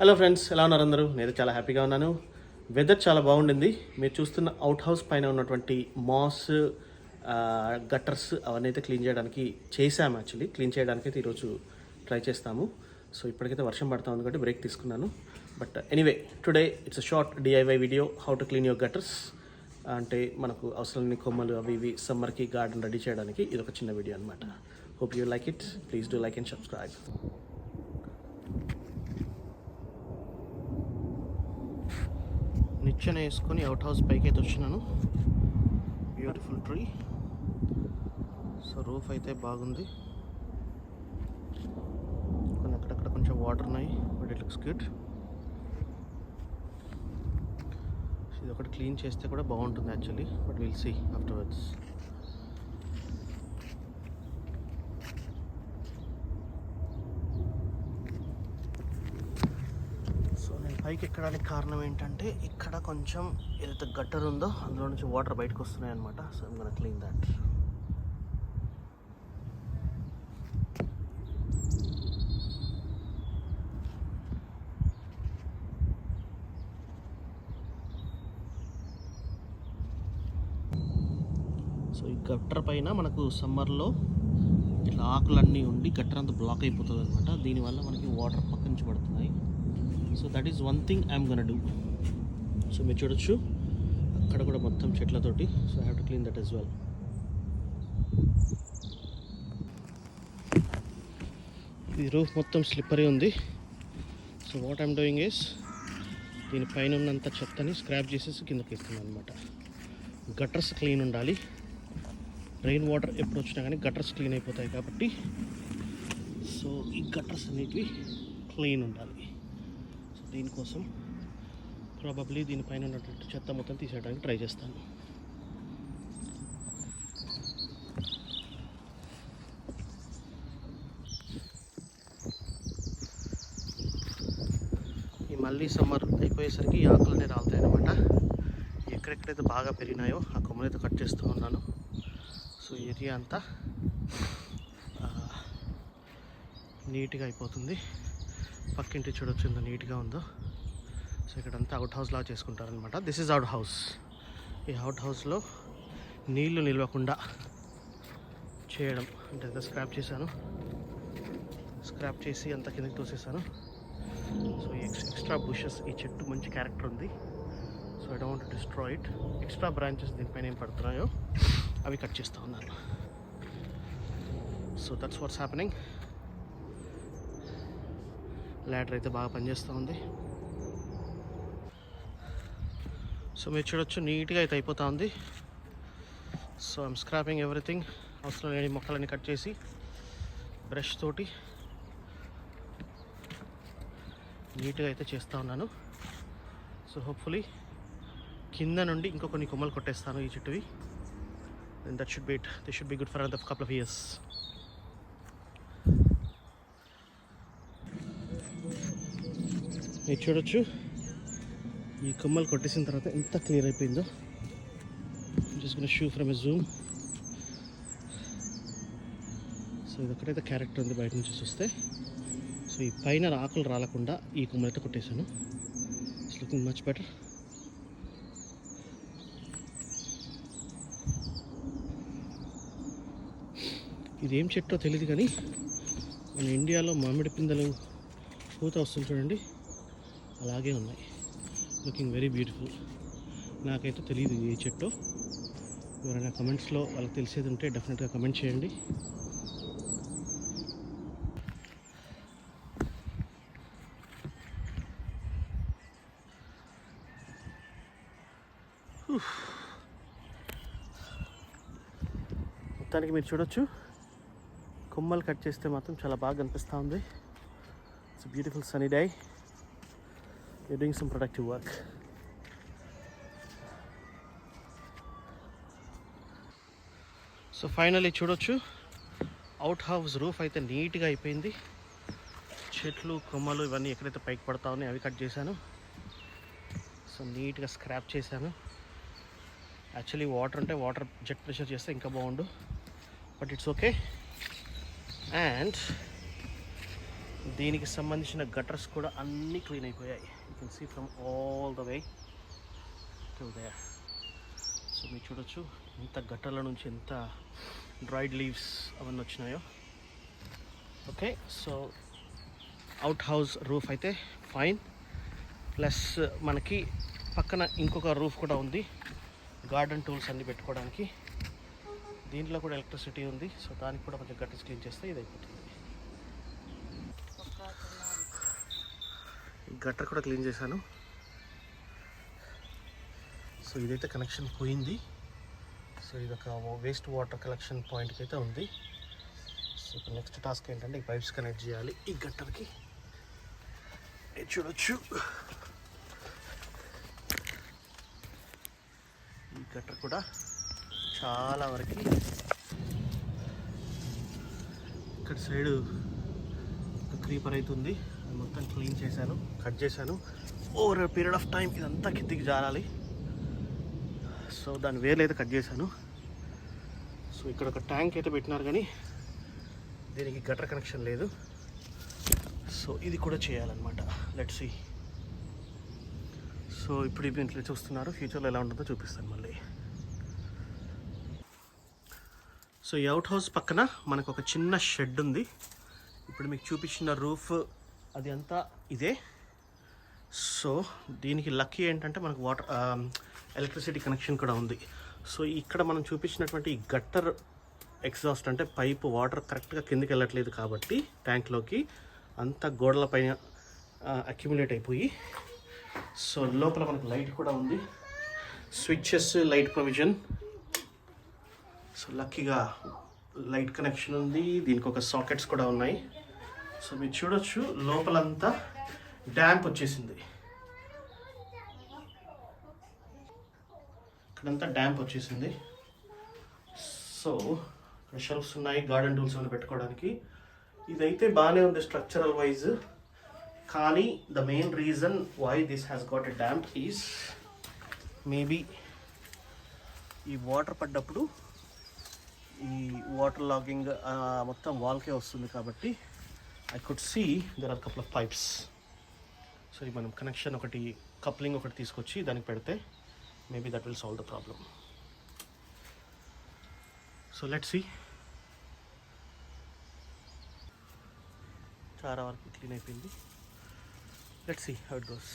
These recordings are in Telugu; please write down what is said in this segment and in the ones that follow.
హలో ఫ్రెండ్స్, ఎలా ఉన్నారు అందరూ? నేను చాలా హ్యాపీగా ఉన్నాను. వెదర్ చాలా బాగుండింది. మీరు చూస్తున్న అవుట్ హౌస్ పైన ఉన్నటువంటి మాస్ గట్టర్స్ అవన్నీ అయితే క్లీన్ చేయడానికి చేసాము. యాక్చువల్లీ క్లీన్ చేయడానికి అయితే ఈరోజు ట్రై చేస్తాము. సో ఇప్పటికైతే వర్షం పడతా ఉంది కాబట్టి బ్రేక్ తీసుకున్నాను. But anyway, today it's a short DIY video how to clean your gutters. అంటే మనకు అవసరమైన కొమ్మలు అవి ఇవి సమ్మర్కి గార్డెన్ రెడీ చేయడానికి ఇది ఒక చిన్న వీడియో అనమాట. Hope you like it. Please do like and subscribe. నిచ్చెన వేసుకొని అవుట్ హౌస్ పైకి అయితే వచ్చినాను. Beautiful tree. సో రూఫ్ అయితే బాగుంది. కొన్ని అక్కడక్కడ కొంచెం వాటర్ ఉన్నాయి, బట్ ఇట్ లుక్స్ గుడ్. ఇది ఒకటి క్లీన్ చేస్తే కూడా బాగుంటుంది actually, but will see afterwards. పైకి ఎక్కడానికి కారణం ఏంటంటే ఇక్కడ కొంచెం ఏదైతే గట్టర్ ఉందో అందులో నుంచి వాటర్ బయటకు వస్తున్నాయి అనమాట. So I'm gonna clean that. So ఈ గట్టర్ పైన మనకు సమ్మర్లో ఇట్లా ఆకులన్నీ ఉండి గట్టర్ అంతా బ్లాక్ అయిపోతుంది అనమాట. దీనివల్ల మనకి వాటర్ పక్క నుంచి పడుతున్నాయి. So that is one thing I'm gonna do. So మీరు చూడొచ్చు అక్కడ కూడా మొత్తం చెట్లతోటి. So I have to clean that as well. ఈ రూఫ్ మొత్తం స్లిప్పరీ ఉంది. So what I'm doing is దీనిపైన ఉన్నంత చెత్తని స్క్రాప్ చేసేసి కిందకి ఇస్తున్నాను అనమాట. గట్టర్స్ క్లీన్ ఉండాలి. రెయిన్ వాటర్ ఎప్పుడు వచ్చినా కానీ గట్టర్స్ క్లీన్ అయిపోతాయి కాబట్టి సో ఈ గట్టర్స్ అనేటివి క్లీన్ ఉండాలి. సో దీనికోసం ప్రాబబ్లీ దీనిపైన ఉన్నటువంటి చెత్త మొత్తం తీసేయడానికి ట్రై చేస్తాను. ఈ మళ్ళీ సమ్మర్ అయిపోయేసరికి ఈ ఆకులనే రాలుతాయి అన్నమాట. ఎక్కడెక్కడైతే బాగా పెరిగినాయో ఆ కొమ్మలైతే కట్ చేస్తూ ఉన్నాను. సో ఏరియా అంతా నీట్గా అయిపోతుంది. పక్కింటి చూడొచ్చు ఎంత నీట్గా ఉందో. సో ఇక్కడంతా అవుట్ హౌస్ లాగా చేసుకుంటారనమాట. This is outhouse. ఈ అవుట్ హౌస్లో నీళ్లు నిలవకుండా చేయడం అంటే అంతా స్క్రాప్ చేశాను. స్క్రాప్ చేసి అంత కిందకి తోసేసాను. సో ఎక్స్ట్రా బుషెస్, ఈ చెట్టు మంచి క్యారెక్టర్ ఉంది. So I don't want to destroy it. Extra branches దీనిపైన ఏం పడుతున్నాయో అవి కట్ చేస్తూ ఉన్నాను. So that's what's happening. Ladder అయితే బాగా పనిచేస్తూ ఉంది. సో మీరు చూడొచ్చు నీట్గా అయితే అయిపోతూ ఉంది. So I'm scrapping everything. అవసరం లేని మొక్కలన్నీ కట్ చేసి బ్రష్ తోటి నీట్గా అయితే చేస్తూ ఉన్నాను. సో హోప్ఫుల్లీ కింద నుండి ఇంకో కొన్ని కొమ్మలు కొట్టేస్తాను ఈ చెట్టువి. And that should be it. This should be good for another couple of years. మీరు చూడొచ్చు ఈ కొమ్మలు కొట్టేసిన తర్వాత ఎంత క్లియర్ అయిపోయిందో. Just gonna show from a zoom. So ఇది ఒకటైతే క్యారెక్టర్ ఉంది బయట నుంచి చూస్తే. సో ఈ పైన ఆకులు రాలకుండా ఈ కొమ్మలైతే కొట్టేశాను. It's looking much better. ఇది ఏం చెట్టో తెలియదు కానీ మన ఇండియాలో మామిడి పిందెలు పూత వస్తుంది చూడండి, అలాగే ఉన్నాయి. Looking very beautiful. నాకైతే తెలియదు ఏ చెట్టు. ఎవరైనా కమెంట్స్లో వాళ్ళకి తెలిసేది ఉంటే డెఫినెట్గా కమెంట్ చేయండి. మొత్తానికి మీరు చూడొచ్చు కొమ్మలు కట్ చేస్తే మాత్రం చాలా బాగా కనిపిస్తూ ఉంది. It's beautiful Sunny day. You're doing some productive work. So finally చూడొచ్చు అవుట్ హౌస్ రూఫ్ అయితే నీట్గా అయిపోయింది. చెట్లు కొమ్మలు ఇవన్నీ ఎక్కడైతే పైకి పడతా ఉన్నాయో అవి కట్ చేశాను. సో నీట్గా స్క్రాప్ చేశాను. యాక్చువల్లీ వాటర్ అంటే వాటర్ జెట్ ప్రెషర్ చేస్తే ఇంకా బాగుండు, బట్ ఇట్స్ ఓకే. అండ్ దీనికి సంబంధించిన గటర్స్ కూడా అన్నీ క్లీన్ అయిపోయాయి. You can see from all the way to there. So మీరు చూడొచ్చు ఎంత గట్టర్ల నుంచి ఎంత డ్రైడ్ లీవ్స్ అవన్నీ వచ్చినాయో. Okay, so out house roof అయితే ఫైన్. ప్లస్ మనకి పక్కన ఇంకొక రూఫ్ కూడా ఉంది, గార్డెన్ టూల్స్ అన్నీ పెట్టుకోవడానికి. దీంట్లో కూడా ఎలక్ట్రిసిటీ ఉంది. సో దానికి కూడా కొంచెం గట్టర్స్ క్లీన్ చేస్తే ఇది అయిపోతుంది. గట్టర్ కూడా క్లీన్ చేశాను. సో ఇదైతే కనెక్షన్ పోయింది. సో ఇది ఒక వేస్ట్ వాటర్ కలెక్షన్ పాయింట్కి అయితే ఉంది. సో ఇప్పుడు నెక్స్ట్ టాస్క్ ఏంటంటే ఈ పైప్స్ కనెక్ట్ చేయాలి ఈ గట్టర్కి. చూడొచ్చు ఈ గట్టర్ కూడా చాలా వరకు ఇక్కడ సైడు ఒక క్రీపర్ అవుతుంది, అది మొత్తం క్లీన్ చేశాను, కట్ చేశాను. ఓవర్ పీరియడ్ ఆఫ్ టైం ఇదంతా కిందికి జారాలి. సో దాని వేలు అయితే కట్ చేశాను. సో ఇక్కడ ఒక ట్యాంక్ అయితే పెట్టినారు కానీ దీనికి గటర్ కనెక్షన్ లేదు. సో ఇది కూడా చేయాలన్నమాట. Let's see. సో ఇప్పుడు ఇంట్లో చూస్తున్నారు, ఫ్యూచర్లో ఎలా ఉంటుందో చూపిస్తాను మళ్ళీ. సో ఈ అవుట్ హౌస్ పక్కన మనకు ఒక చిన్న షెడ్ ఉంది. ఇప్పుడు మీకు చూపించిన రూఫ్ అది అంతా ఇదే. సో దీనికి లక్కీ ఏంటంటే మనకు వాటర్ ఎలక్ట్రిసిటీ కనెక్షన్ కూడా ఉంది. సో ఇక్కడ మనం చూపించినటువంటి ఈ గట్టర్ ఎగ్జాస్ట్ అంటే పైపు వాటర్ కరెక్ట్గా కిందికి వెళ్ళట్లేదు కాబట్టి ట్యాంక్లోకి అంతా గోడల పైన అక్యుములేట్ అయిపోయి. సో లోపల మనకు లైట్ కూడా ఉంది, స్విచ్చెస్, లైట్ ప్రొవిజన్. సో లక్కీగా లైట్ కనెక్షన్ ఉంది. దీనికి ఒక సాకెట్స్ కూడా ఉన్నాయి. సో మీరు చూడొచ్చు లోపలంతా డ్యాంప్ వచ్చేసింది. ఇక్కడంతా డ్యాంప్ వచ్చేసింది. సో ఇక్కడ షెల్ఫ్స్ ఉన్నాయి, గార్డెన్ టూల్స్ అని పెట్టుకోవడానికి. ఇదైతే బాగానే ఉంది స్ట్రక్చరల్ వైజ్, కానీ the main reason why this has got a damp is maybe ఈ వాటర్ పడ్డప్పుడు ఈ వాటర్ లాగింగ్ మొత్తం వాల్కే వస్తుంది కాబట్టి I could see there are couple of pipes. So మనం కనెక్షన్ ఒకటి, కప్లింగ్ ఒకటి తీసుకొచ్చి దానికి పెడితే maybe that will solve the problem. So let's see. చాలా వరకు క్లీన్ అయిపోయింది. Let's see how it goes.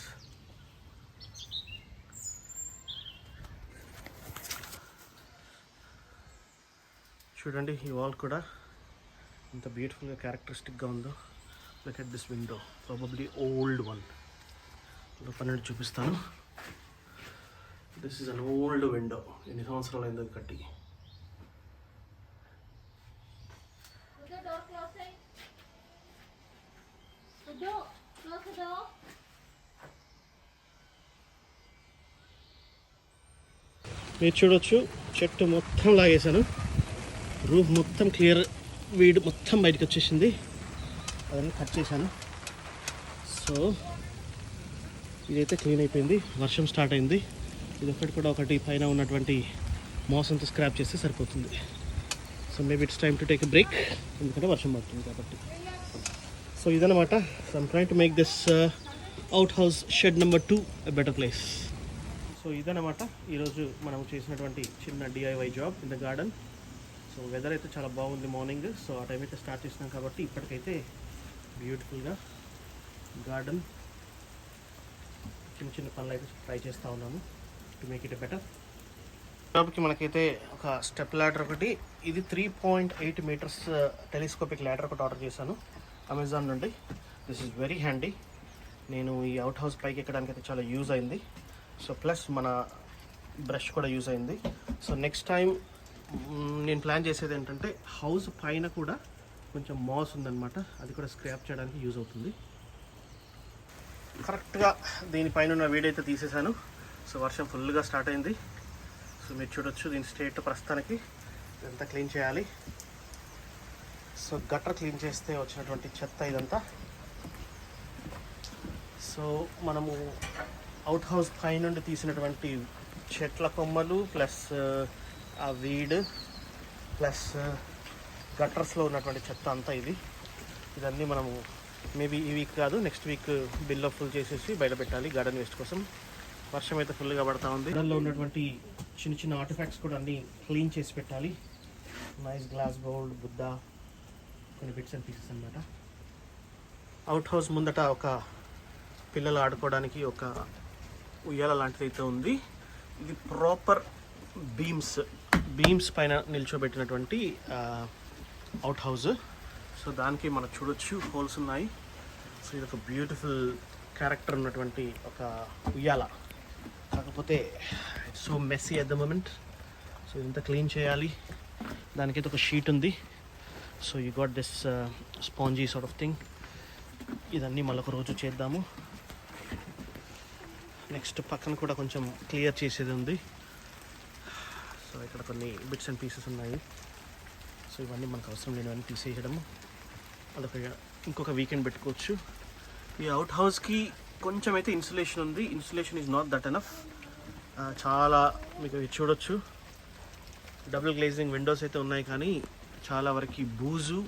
చూడండి ఈ వాల్ కూడా ఎంత బ్యూటిఫుల్గా క్యారెక్టరిస్టిక్గా ఉందో. Look at this window, probably old one. లోపల చూపిస్తాను. This is an old window. ఎన్ని సంవత్సరాలు అయిందో కట్టి. మీరు చూడొచ్చు చెట్టు మొత్తం లాగేశాను, రూఫ్ మొత్తం క్లియర్, వీడ్ మొత్తం బయటకు వచ్చేసింది. అవన్నీ కట్ చేశాను. సో ఇదైతే క్లీన్ అయిపోయింది. వర్షం స్టార్ట్ అయింది. ఇది ఒకటి కూడా ఒకటి పైన ఉన్నటువంటి మాస్ అంతా స్క్రాప్ చేస్తే సరిపోతుంది. So maybe it's time to take a break, ఎందుకంటే వర్షం పడుతుంది కాబట్టి. సో ఇదన్నమాట. So I'm trying to make this out house shed number 2 a better place. So ఇదన్నమాట ఈరోజు మనం చేసినటువంటి చిన్న DIY job in the garden. So weather అయితే చాలా బాగుంది మార్నింగ్. సో ఆ టైం అయితే స్టార్ట్ చేసినాం కాబట్టి ఇప్పటికైతే బ్యూటిఫుల్గా గార్డెన్ చిన్న చిన్న పనులు అయితే ట్రై చేస్తూ ఉన్నాము టు మేక్ ఇట్ బెటర్. జాబ్కి మనకైతే ఒక స్టెప్ ల్యాడర్ ఒకటి, ఇది 3.8 మీటర్స్ టెలిస్కోపిక్ ల్యాడర్ ఒకటి ఆర్డర్ చేశాను అమెజాన్ నుండి. This is very handy. నేను ఈ అవుట్ హౌస్ పైకి ఎక్కడానికి అయితే చాలా యూజ్ అయింది. సో ప్లస్ మన బ్రష్ కూడా యూజ్ అయింది. సో నెక్స్ట్ టైం నేను ప్లాన్ చేసేది ఏంటంటే హౌస్ పైన కూడా కొంచెం మాస్ ఉందన్నమాట, అది కూడా స్క్రాప్ చేయడానికి యూజ్ అవుతుంది. కరెక్ట్గా దీనిపైన ఉన్న వీడైతే తీసేశాను. సో వర్షం ఫుల్గా స్టార్ట్ అయింది. సో మీరు చూడొచ్చు దీని స్టేట్ ప్రస్తుతానికి. ఇదంతా క్లీన్ చేయాలి. సో గట్టర్ క్లీన్ చేస్తే వచ్చినటువంటి చెత్త ఇదంతా. సో మనము అవుట్ హౌస్ పై నుండి తీసినటువంటి చెట్ల కొమ్మలు ప్లస్ ఆ వీడ్ ప్లస్ గట్టర్స్లో ఉన్నటువంటి చెత్త అంతా ఇదన్నీ మనము మేబీ ఈ వీక్ కాదు, నెక్స్ట్ వీక్ బిల్లో ఫుల్ చేసేసి బయట పెట్టాలి గార్డెన్ వేస్ట్ కోసం. వర్షం అయితే ఫుల్గా పడతా ఉంది. గార్డెన్లో ఉన్నటువంటి చిన్న చిన్న ఆర్టిఫాక్ట్స్ కూడా అన్నీ క్లీన్ చేసి పెట్టాలి. నైస్ గ్లాస్ బౌల్, బుద్ధ, కొన్ని బిట్స్ అండ్ పీసెస్ అనమాట. అవుట్ హౌస్ ముందట ఒక పిల్లలు ఆడుకోవడానికి ఒక ఉయ్యాల లాంటిది అయితే ఉంది. ఇది ప్రాపర్ బీమ్స్ పైన నిల్చోబెట్టినటువంటి అవుట్ హౌస్. సో దానికి మనం చూడొచ్చు హోల్స్ ఉన్నాయి. సో ఇది ఒక బ్యూటిఫుల్ క్యారెక్టర్ ఉన్నటువంటి ఒక ఉయ్యాల. కాకపోతే it's so messy at the moment. So ఇదంతా క్లీన్ చేయాలి. దానికైతే ఒక షీట్ ఉంది. So you got this spongy sort of thing. ఇదన్నీ మళ్ళొక రోజు చేద్దాము. నెక్స్ట్ పక్కన కూడా కొంచెం క్లియర్ చేసేది ఉంది. సో ఇక్కడ కొన్ని బిట్స్ అండ్ పీసెస్ ఉన్నాయి. సో ఇవన్నీ మనకు అవసరం లేనివన్నీ తీసేయడము. అదొక ఇంకొక వీకెండ్ పెట్టుకోవచ్చు. ఈ అవుట్ హౌస్కి కొంచెం అయితే ఇన్సులేషన్ ఉంది. Insulation is not that enough. చాలా మీకు చూడొచ్చు, డబుల్ గ్లేజింగ్ విండోస్ అయితే ఉన్నాయి, కానీ చాలా వరకు బూజు,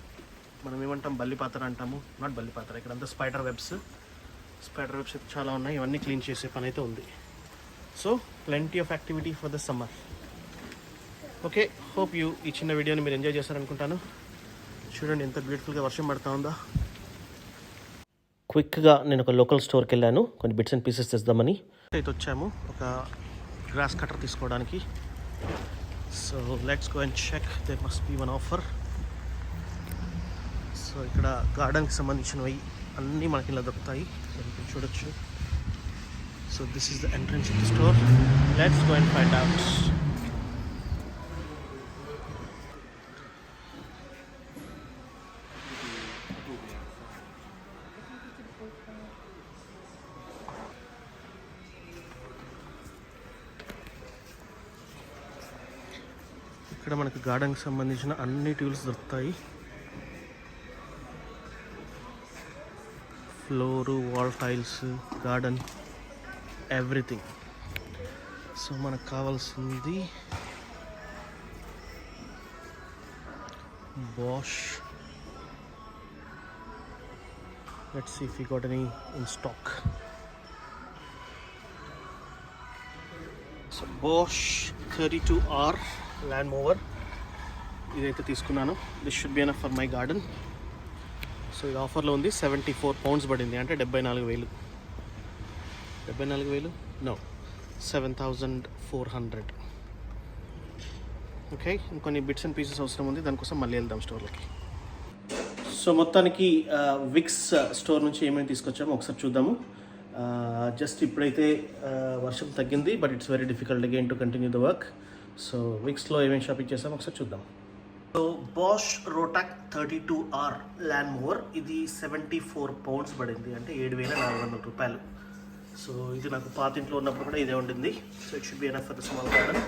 మనం ఏమంటాం బల్లిపాత్ర అంటాము, నాట్ బల్లిపాత్ర, ఇక్కడంతా స్పైడర్ వెబ్స్ అయితే చాలా ఉన్నాయి. ఇవన్నీ క్లీన్ చేసే పని అయితే ఉంది. So plenty of activity for the summer. Okay, hope ఈ చిన్న వీడియోని మీరు ఎంజాయ్ చేస్తారనుకుంటాను. చూడండి ఎంత బ్యూటిఫుల్గా వర్షం పడుతూ ఉందా. క్విక్గా నేను ఒక లోకల్ స్టోర్కి వెళ్ళాను కొన్ని బిట్స్ అండ్ పీసెస్ తెద్దామని. అయితే వచ్చాము ఒక గ్రాస్ కటర్ తీసుకోవడానికి. So let's go and check, there must be one offer. So ఇక్కడ గార్డెన్కి సంబంధించినవి అన్నీ మనకి ఇలా దొరుకుతాయి. సో ఇక్కడ చూడొచ్చు. So this is the entrance of the store. Let's go and find out. ఇక్కడ మనకు గార్డెన్కి సంబంధించిన అన్ని టూల్స్ దొరుకుతాయి. Floor, wall tiles, garden, everything. So మనకు కావాల్సింది Bosch. Let's see if you got any in stock. So Bosch 32R lawn mower ఇదైతే తీసుకున్నాను. This should be enough for my garden. So ఇది ఆఫర్లో ఉంది. 74 పౌండ్స్ పడింది, అంటే 74,000. 74,000 నో 7,400. ఓకే, ఇంకొన్ని బిట్స్ అండ్ పీసెస్ అవసరం ఉంది, దానికోసం మళ్ళీ వెళ్దాం స్టోర్లకి. సో మొత్తానికి విక్స్ స్టోర్ నుంచి ఏమేమి తీసుకొచ్చామో ఒకసారి చూద్దాము. జస్ట్ ఇప్పుడైతే వర్షం తగ్గింది, but it's very difficult again to continue the work. So విక్స్లో ఏమేమి షాపింగ్ చేసామో ఒకసారి చూద్దాం. So Bosch Rotak 32R lawn mower, ఇది 74 పౌండ్స్ పడింది, అంటే 7,400 రూపాయలు. సో ఇది నాకు పాత ఇంట్లో ఉన్నప్పుడు కూడా ఇదే ఉండింది. So it should be enough for the small garden.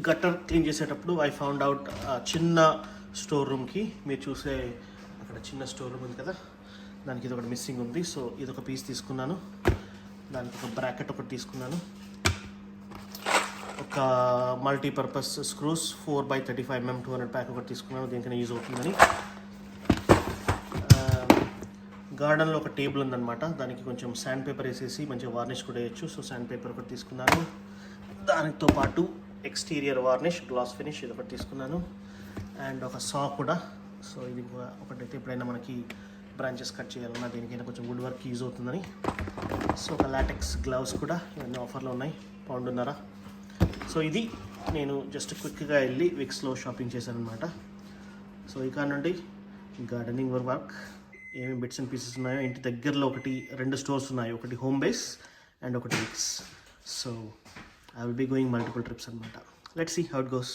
Gutter clean చేసేటప్పుడు ఐ ఫౌండ్ అవుట్ చిన్న స్టోర్ రూమ్కి, మీరు చూసే అక్కడ చిన్న స్టోర్ రూమ్ ఉంది కదా, దానికి ఇది ఒకటి మిస్సింగ్ ఉంది. సో ఇది ఒక పీస్ తీసుకున్నాను. దానికి ఒక బ్రాకెట్ ఒకటి తీసుకున్నాను. ఒక మల్టీపర్పస్ స్క్రూస్ 4x35mm 200 ప్యాక్ ఒకటి తీసుకున్నాను, దేనికైనా యూజ్ అవుతుందని. గార్డెన్లో ఒక టేబుల్ ఉందన్నమాట, దానికి కొంచెం శాండ్ పేపర్ వేసేసి మంచిగా వార్నిష్ కూడా వేయచ్చు. సో శాండ్ పేపర్ ఒకటి తీసుకున్నాను. దానితో పాటు ఎక్స్టీరియర్ వార్నిష్, గ్లాస్ ఫినిష్ ఇది ఒకటి తీసుకున్నాను. అండ్ ఒక సా కూడా. సో ఇది ఒకటైతే ఎప్పుడైనా మనకి బ్రాంచెస్ కట్ చేయాలన్నా దేనికైనా కొంచెం వుడ్ వర్క్ యూజ్ అవుతుందని. సో ఒక లాటెక్స్ గ్లవ్స్ కూడా ఇవన్నీ ఆఫర్లో ఉన్నాయి, £1.5. సో ఇది నేను జస్ట్ క్విక్గా వెళ్ళి విక్స్లో షాపింగ్ చేశాను అనమాట. సో ఇక నుండి గార్డెనింగ్ వర్క్ ఏమేమి బిట్స్ అండ్ పీసెస్ ఉన్నాయో, ఇంటి దగ్గరలో 2 స్టోర్స్ ఉన్నాయి, ఒకటి హోమ్ బేస్ అండ్ ఒకటి Wickes. So I will be going multiple trips అనమాట. Let's see how it goes.